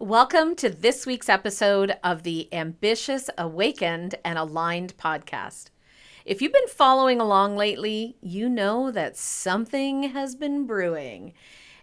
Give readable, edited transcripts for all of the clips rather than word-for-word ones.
Welcome to this week's episode of the Ambitious, Awakened, and Aligned podcast. If you've been following along lately, you know that something has been brewing,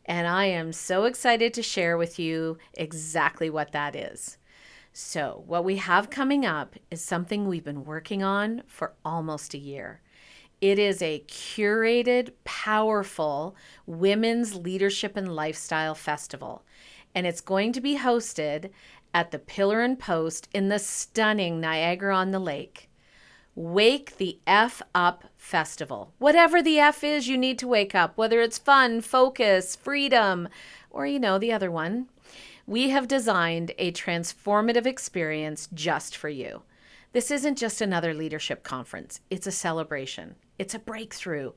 and I am so excited to share with you exactly what that is. So, what we have coming up is something we've been working on for almost a year. It is a curated, powerful women's leadership and lifestyle festival, and it's going to be hosted at the Pillar and Post in the stunning Niagara-on-the-Lake. Wake the F Up Festival. Whatever the F is, you need to wake up, whether it's fun, focus, freedom, or the other one. We have designed a transformative experience just for you. This isn't just another leadership conference. It's a celebration. It's a breakthrough.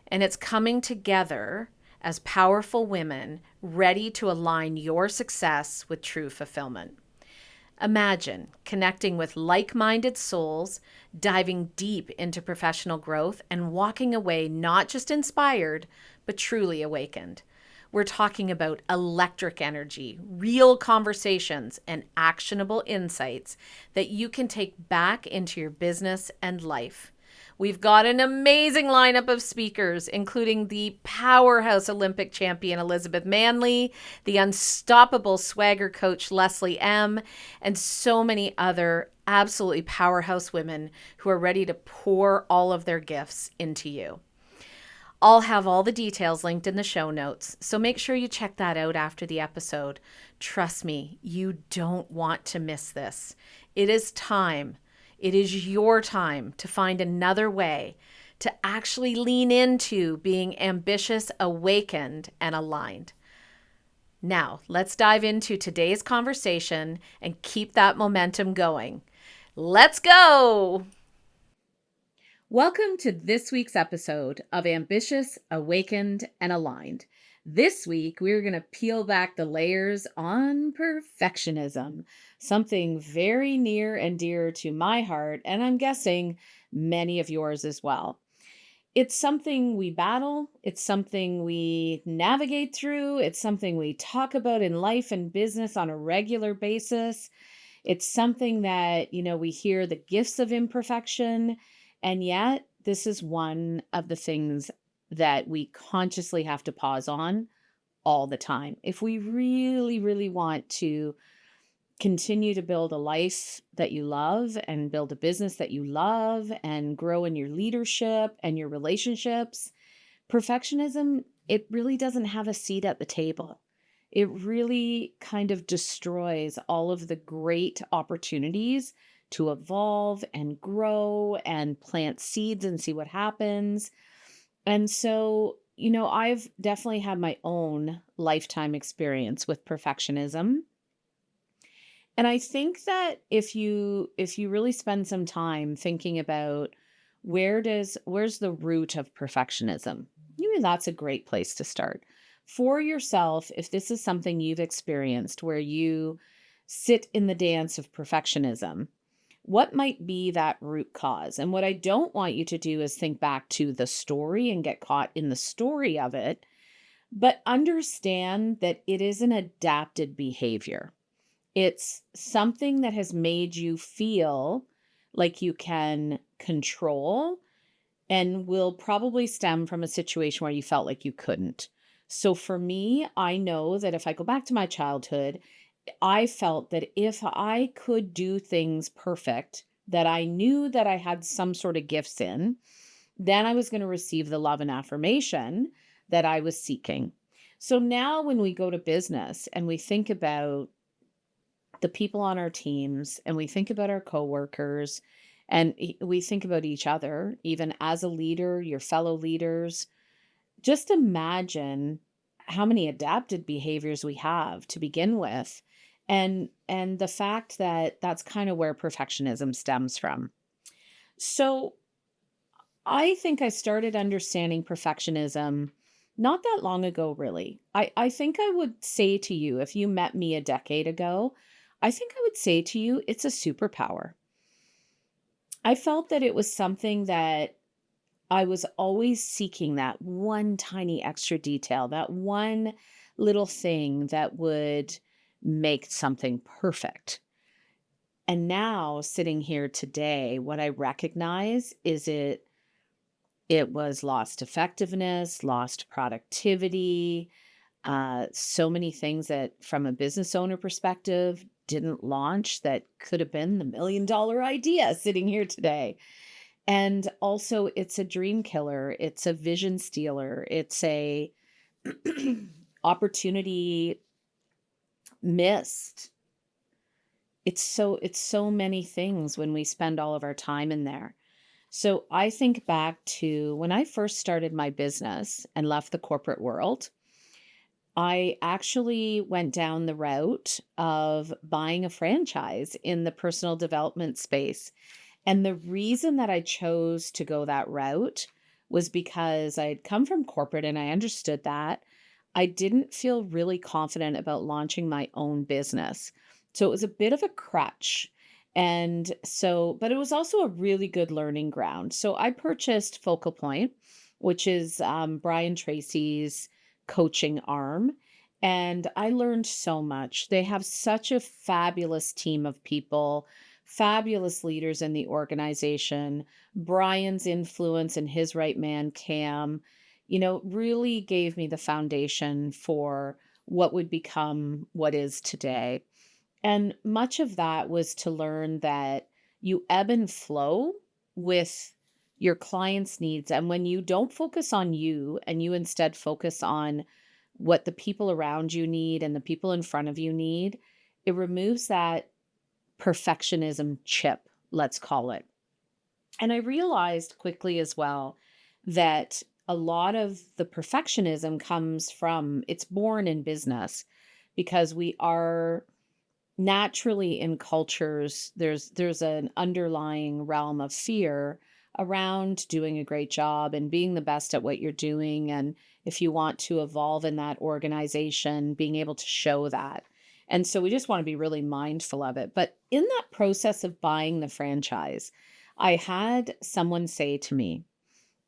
And it's coming together as powerful women ready to align your success with true fulfillment. Imagine connecting with like-minded souls, diving deep into professional growth, and walking away not just inspired, but truly awakened. We're talking about electric energy, real conversations, and actionable insights that you can take back into your business and life. We've got an amazing lineup of speakers, including the powerhouse Olympic champion Elizabeth Manley, the unstoppable swagger coach Leslie M., and so many other absolutely powerhouse women who are ready to pour all of their gifts into you. I'll have all the details linked in the show notes, so make sure you check that out after the episode. Trust me, you don't want to miss this. It is time. It is your time to find another way to actually lean into being ambitious, awakened, and aligned. Now, let's dive into today's conversation and keep that momentum going. Let's go! Welcome to this week's episode of Ambitious, Awakened, and Aligned. This week, we're going to peel back the layers on perfectionism, something very near and dear to my heart, and I'm guessing many of yours as well. It's something we battle. It's something we navigate through. It's something we talk about in life and business on a regular basis. It's something that, we hear the gifts of imperfection. And yet, this is one of the things that we consciously have to pause on all the time. If we really, really want to continue to build a life that you love and build a business that you love and grow in your leadership and your relationships, perfectionism, it really doesn't have a seat at the table. It really kind of destroys all of the great opportunities to evolve and grow and plant seeds and see what happens. And so, I've definitely had my own lifetime experience with perfectionism. And I think that if you really spend some time thinking about where's the root of perfectionism, that's a great place to start. For yourself, if this is something you've experienced where you sit in the dance of perfectionism, what might be that root cause? And what I don't want you to do is think back to the story and get caught in the story of it, but understand that it is an adapted behavior. It's something that has made you feel like you can control and will probably stem from a situation where you felt like you couldn't. So for me, I know that if I go back to my childhood, I felt that if I could do things perfect, that I knew that I had some sort of gifts in, then I was going to receive the love and affirmation that I was seeking. So now when we go to business and we think about the people on our teams and we think about our coworkers and we think about each other, even as a leader, your fellow leaders, just imagine how many adapted behaviors we have to begin with. And the fact that that's kind of where perfectionism stems from. So I think I started understanding perfectionism not that long ago, really. I think I would say to you, if you met me a decade ago, I think I would say to you, it's a superpower. I felt that it was something that I was always seeking, that one tiny extra detail, that one little thing that would make something perfect. And now sitting here today, what I recognize is it was lost effectiveness, lost productivity, so many things that from a business owner perspective didn't launch that could have been the $1 million idea sitting here today. And also it's a dream killer, it's a vision stealer, it's a opportunity missed. It's so many things when we spend all of our time in there. So I think back to when I first started my business and left the corporate world. I actually went down the route of buying a franchise in the personal development space. And the reason that I chose to go that route was because I had come from corporate and I understood that. I didn't feel really confident about launching my own business. So it was a bit of a crutch. And so, but it was also a really good learning ground. So I purchased Focal Point, which is Brian Tracy's coaching arm. And I learned so much. They have such a fabulous team of people, fabulous leaders in the organization. Brian's influence and his right man, Cam, really gave me the foundation for what would become what is today. And much of that was to learn that you ebb and flow with your clients' needs. And when you don't focus on you and you instead focus on what the people around you need and the people in front of you need, it removes that perfectionism chip, let's call it. And I realized quickly as well that a lot of the perfectionism comes from it's born in business because we are naturally in cultures there's an underlying realm of fear around doing a great job and being the best at what you're doing, and if you want to evolve in that organization being able to show that. And so we just want to be really mindful of it. But in that process of buying the franchise, I had someone say to me,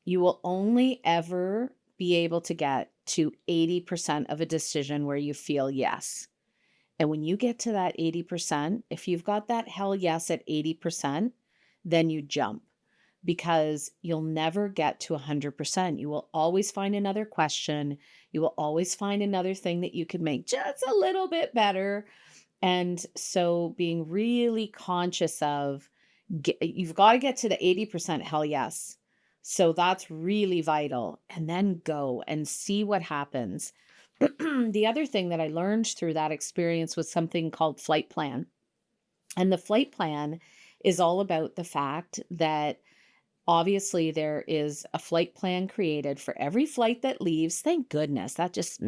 you will only ever be able to get to 80% of a decision where you feel yes. And when you get to that 80%, if you've got that hell yes at 80%, then you jump because you'll never get to 100%. You will always find another question. You will always find another thing that you could make just a little bit better. And so being really conscious of you've got to get to the 80% hell yes. So that's really vital. And then go and see what happens. The other thing that I learned through that experience was something called flight plan. And the flight plan is all about the fact that obviously there is a flight plan created for every flight that leaves. Thank goodness. That just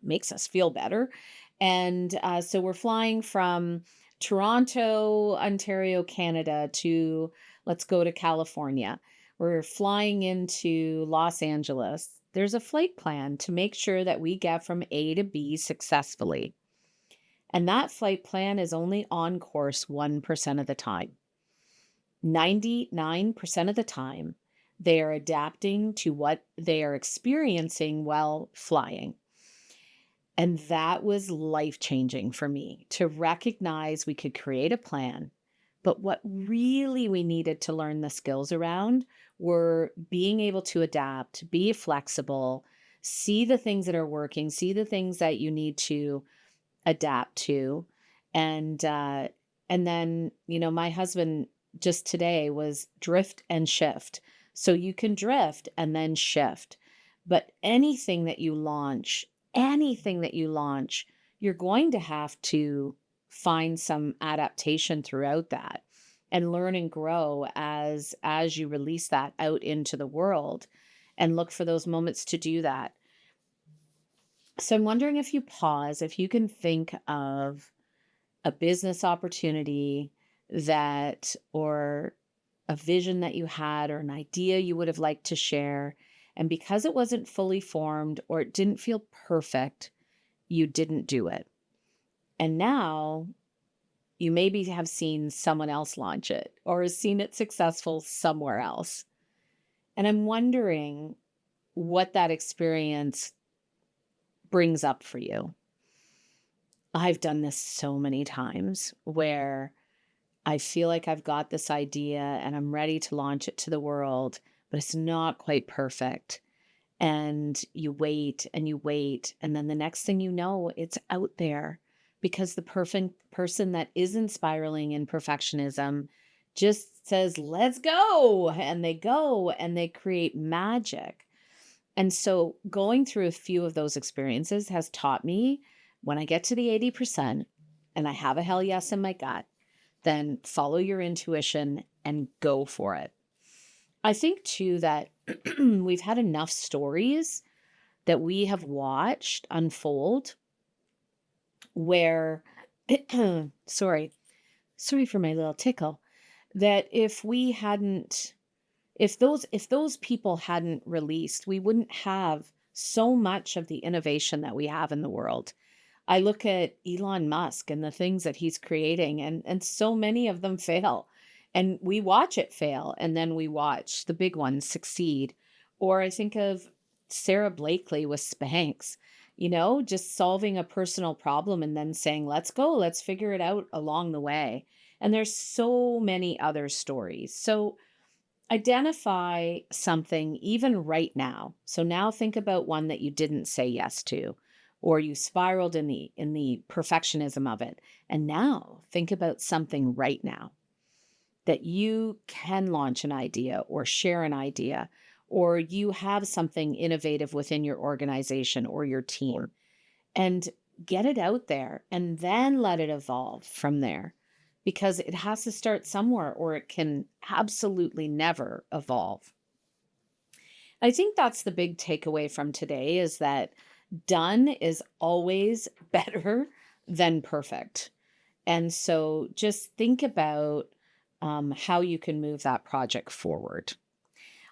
makes us feel better. And so we're flying from Toronto, Ontario, Canada to, let's go to California. We're flying into Los Angeles. There's a flight plan to make sure that we get from A to B successfully. And that flight plan is only on course 1% of the time. 99% of the time, they are adapting to what they are experiencing while flying. And that was life-changing for me to recognize we could create a plan. But what really we needed to learn the skills around were being able to adapt, be flexible, see the things that are working, see the things that you need to adapt to. And then, my husband just today was drift and shift. So you can drift and then shift. But anything that you launch, you're going to have to find some adaptation throughout that and learn and grow as you release that out into the world and look for those moments to do that. So I'm wondering if you pause, if you can think of a business opportunity that, or a vision that you had, or an idea you would have liked to share. And because it wasn't fully formed or it didn't feel perfect, you didn't do it. And now you maybe have seen someone else launch it or has seen it successful somewhere else. And I'm wondering what that experience brings up for you. I've done this so many times where I feel like I've got this idea and I'm ready to launch it to the world, but it's not quite perfect. And you wait and you wait. And then the next thing you know, it's out there because the perfect person that isn't spiraling in perfectionism just says, let's go. And they go and they create magic. And so going through a few of those experiences has taught me when I get to the 80% and I have a hell yes in my gut, then follow your intuition and go for it. I think too that we've had enough stories that we have watched unfold where sorry, sorry for my little tickle, that if those people hadn't released, we wouldn't have so much of the innovation that we have in the world. I look at Elon Musk and the things that he's creating, and so many of them fail. And we watch it fail, and then we watch the big ones succeed. Or I think of Sarah Blakely with Spanx, just solving a personal problem and then saying, let's go, let's figure it out along the way. And there's so many other stories. So identify something even right now. So now think about one that you didn't say yes to, or you spiraled in the perfectionism of it. And now think about something right now that you can launch an idea or share an idea, or you have something innovative within your organization or your team, and get it out there and then let it evolve from there, because it has to start somewhere or it can absolutely never evolve. I think that's the big takeaway from today, is that done is always better than perfect. And so just think about how you can move that project forward.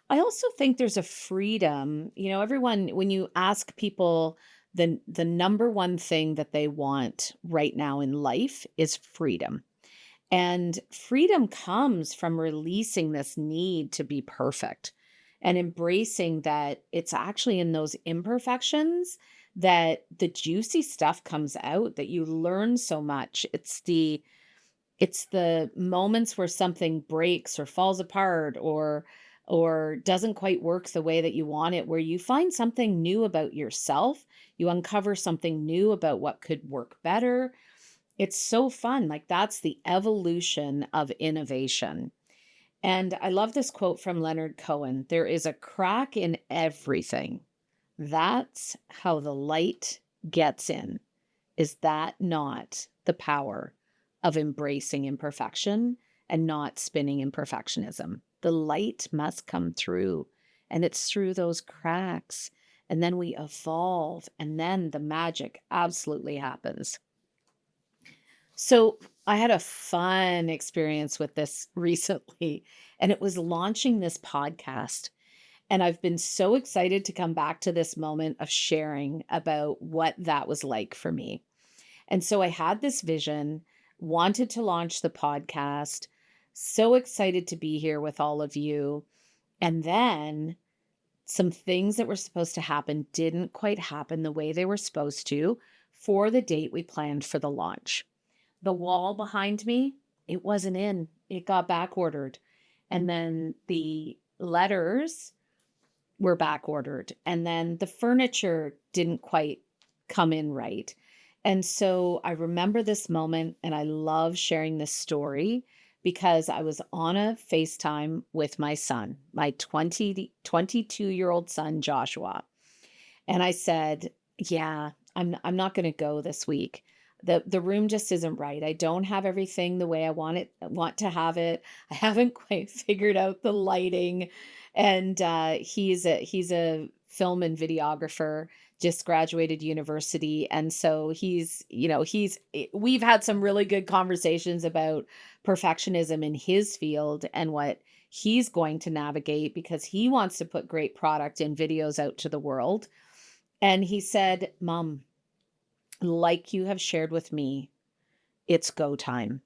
I also think there's a freedom, everyone, when you ask people, the number one thing that they want right now in life is freedom. And freedom comes from releasing this need to be perfect and embracing that it's actually in those imperfections that the juicy stuff comes out, that you learn so much. It's the moments where something breaks or falls apart or doesn't quite work the way that you want it, where you find something new about yourself, you uncover something new about what could work better. It's so fun. Like, that's the evolution of innovation. And I love this quote from Leonard Cohen: there is a crack in everything. That's how the light gets in. Is that not the power of embracing imperfection and not spinning in perfectionism? The light must come through, and it's through those cracks. And then we evolve, and then the magic absolutely happens. So I had a fun experience with this recently, and it was launching this podcast. And I've been so excited to come back to this moment of sharing about what that was like for me. And so I had this vision, wanted to launch the podcast, so excited to be here with all of you. And then some things that were supposed to happen didn't quite happen the way they were supposed to for the date we planned for the launch. The wall behind me, it wasn't in. It got back ordered. And then the letters were back ordered. And then the furniture didn't quite come in right. And so I remember this moment, and I love sharing this story because I was on a FaceTime with my son, my 22-year-old son, Joshua. And I said, yeah, I'm not going to go this week. The room just isn't right. I don't have everything the way I want to have it. I haven't quite figured out the lighting. And he's a film and videographer, just graduated university. And so we've had some really good conversations about perfectionism in his field and what he's going to navigate, because he wants to put great product and videos out to the world. And he said, Mom, like you have shared with me, it's go time.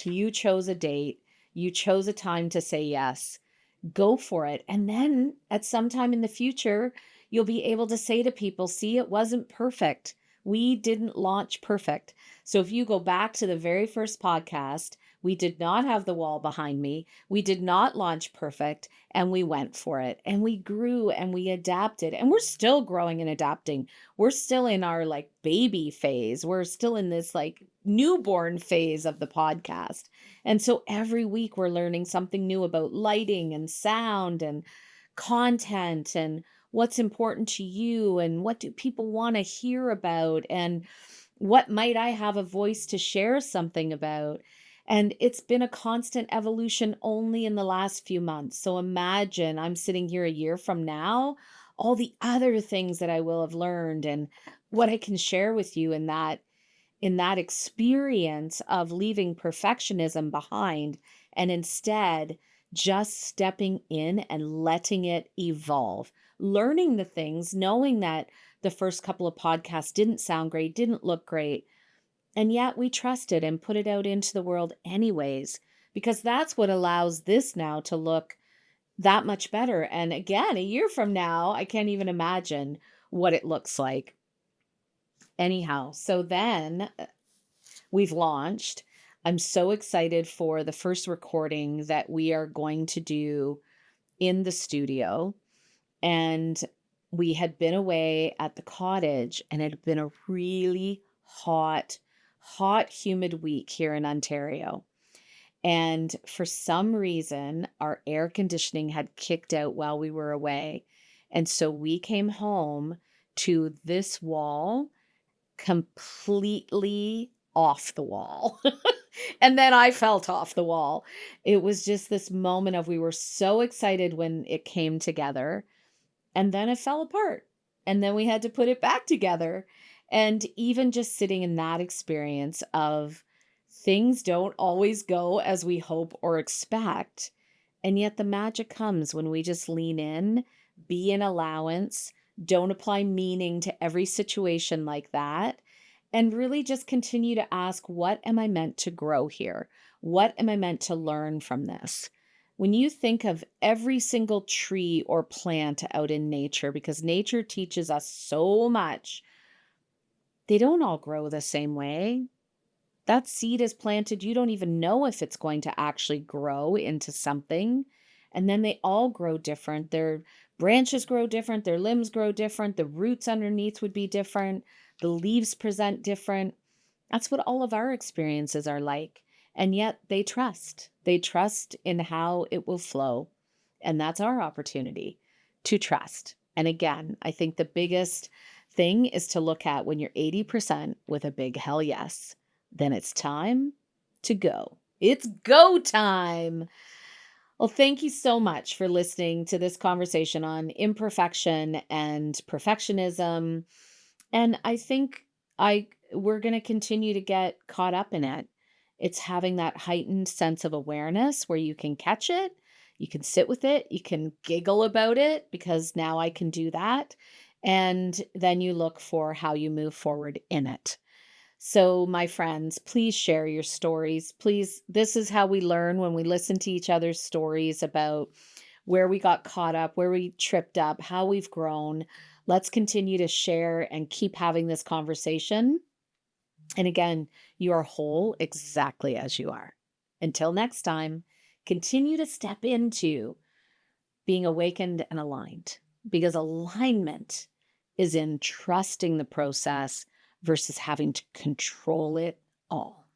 You chose a date, you chose a time to say yes. Go for it. And then at some time in the future, you'll be able to say to people, see, it wasn't perfect. We didn't launch perfect. So if you go back to the very first podcast, we did not have the wall behind me. We did not launch perfect, and we went for it. And we grew and we adapted. And we're still growing and adapting. We're still in our like baby phase. We're still in this like newborn phase of the podcast. And so every week we're learning something new about lighting and sound and content and what's important to you and what do people want to hear about and what might I have a voice to share something about. And it's been a constant evolution only in the last few months. So imagine I'm sitting here a year from now, all the other things that I will have learned and what I can share with you in that experience of leaving perfectionism behind and instead just stepping in and letting it evolve, learning the things, knowing that the first couple of podcasts didn't sound great, didn't look great, and yet we trusted and put it out into the world anyways, because that's what allows this now to look that much better. And again, a year from now, I can't even imagine what it looks like. Anyhow, so then we've launched. I'm so excited for the first recording that we are going to do in the studio. And we had been away at the cottage and it had been a really hot, humid week here in Ontario. And for some reason, our air conditioning had kicked out while we were away. And so we came home to this wall completely off the wall. And then I felt off the wall. It was just this moment of we were so excited when it came together, and then it fell apart. And then we had to put it back together. And even just sitting in that experience of things don't always go as we hope or expect. And yet the magic comes when we just lean in, be an allowance, don't apply meaning to every situation like that, and really just continue to ask, what am I meant to grow here? What am I meant to learn from this? When you think of every single tree or plant out in nature, because nature teaches us so much, they don't all grow the same way. That seed is planted, you don't even know if it's going to actually grow into something. And then they all grow different. Their branches grow different, their limbs grow different, the roots underneath would be different, the leaves present different. That's what all of our experiences are like. And yet they trust. They trust in how it will flow. And that's our opportunity to trust. And again, I think the biggest thing is to look at when you're 80% with a big hell yes, then it's time to go. It's go time. Well, thank you so much for listening to this conversation on imperfection and perfectionism. And I think we're going to continue to get caught up in it. It's having that heightened sense of awareness where you can catch it, you can sit with it, you can giggle about it because now I can do that. And then you look for how you move forward in it. So, my friends, please share your stories. Please, this is how we learn when we listen to each other's stories about where we got caught up, where we tripped up, how we've grown. Let's continue to share and keep having this conversation. And again, you are whole exactly as you are. Until next time, continue to step into being awakened and aligned, because alignment is in trusting the process versus having to control it all.